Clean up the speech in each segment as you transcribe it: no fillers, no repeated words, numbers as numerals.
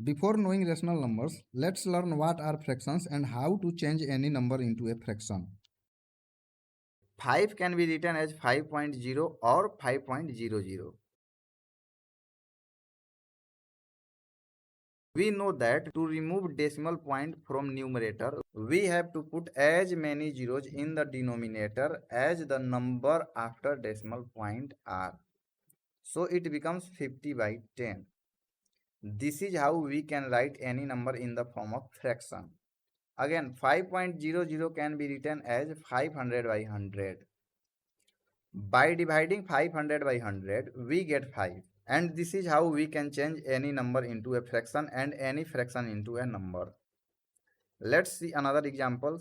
Before knowing rational numbers, let's learn what are fractions and how to change any number into a fraction. 5 can be written as 5.0 or 5.00. We know that to remove decimal point from numerator, we have to put as many zeros in the denominator as the number after decimal point are. So it becomes 50 by 10. This is how we can write any number in the form of fraction. Again, 5.00 can be written as 500 by 100. By dividing 500 by 100, we get 5. And this is how we can change any number into a fraction and any fraction into a number. Let's see another example.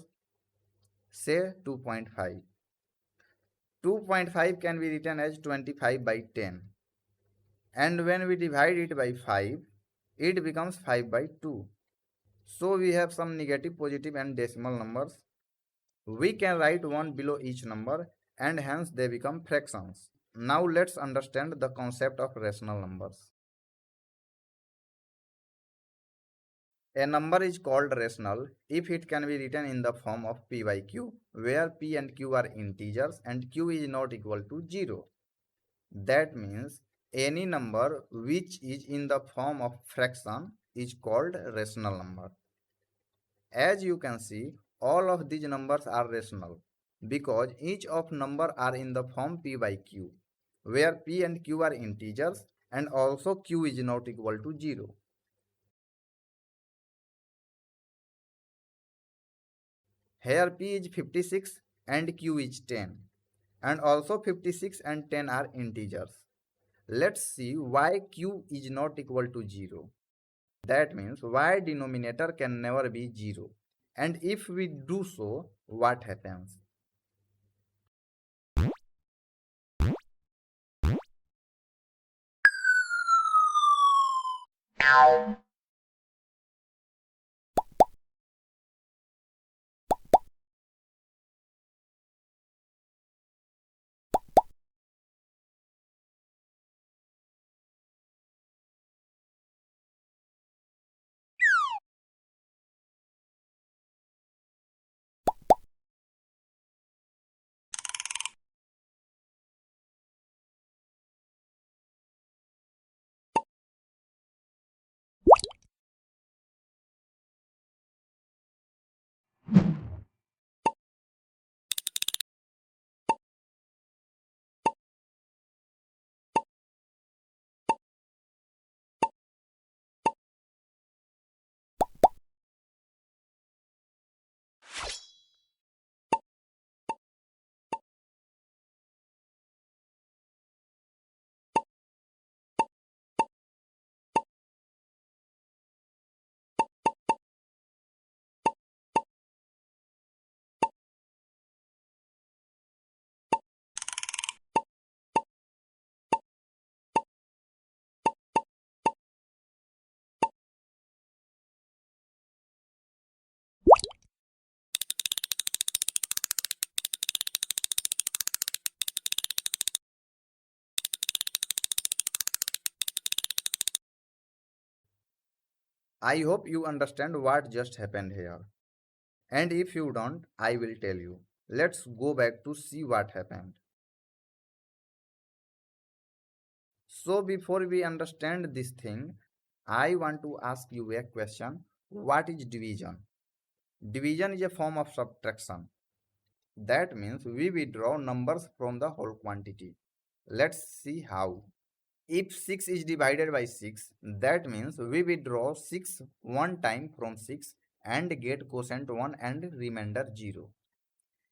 Say 2.5. 2.5 can be written as 25 by 10. And when we divide it by 5, it becomes 5 by 2. So we have some negative, positive and decimal numbers. We can write one below each number and hence they become fractions. Now let's understand the concept of rational numbers. A number is called rational if it can be written in the form of p by q, where p and q are integers and q is not equal to 0. That means any number which is in the form of fraction is called rational number. As you can see, all of these numbers are rational because each of number are in the form p by q, where p and q are integers and also q is not equal to 0. Here p is 56 and q is 10, and also 56 and 10 are integers. Let's see why q is not equal to 0. That means y denominator can never be 0. And if we do so, what happens? I hope you understand what just happened here. And if you don't, I will tell you. Let's go back to see what happened. So before we understand this thing, I want to ask you a question. What is division? Division is a form of subtraction. That means we withdraw numbers from the whole quantity. Let's see how. If 6 is divided by 6, that means we withdraw 6 one time from 6 and get quotient 1 and remainder 0.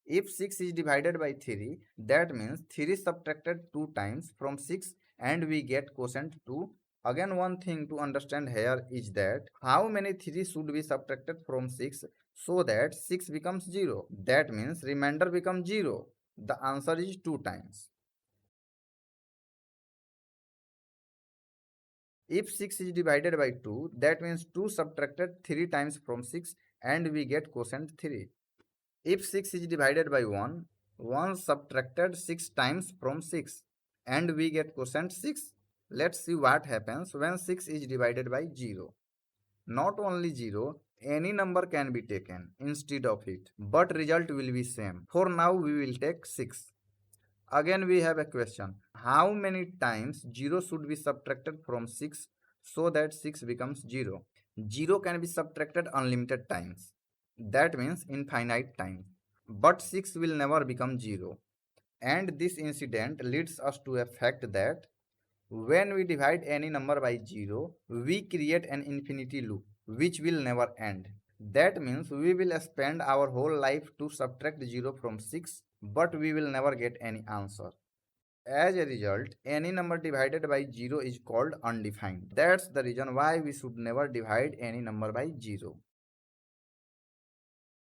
If 6 is divided by 3, that means 3 subtracted 2 times from 6 and we get quotient 2. Again, one thing to understand here is that how many 3 should be subtracted from 6 so that 6 becomes 0. That means remainder becomes 0. The answer is 2 times. If 6 is divided by 2, that means 2 subtracted 3 times from 6 and we get quotient 3. If 6 is divided by 1, 1 subtracted 6 times from 6 and we get quotient 6. Let's see what happens when 6 is divided by 0. Not only 0, any number can be taken instead of it, but result will be same. For now we will take 6. Again we have a question. How many times 0 should be subtracted from 6 so that 6 becomes 0? 0 can be subtracted unlimited times. That means infinite times. But 6 will never become 0. And this incident leads us to a fact that when we divide any number by 0, we create an infinity loop which will never end. That means we will spend our whole life to subtract 0 from 6, but we will never get any answer. As a result, any number divided by 0 is called undefined. That's the reason why we should never divide any number by 0.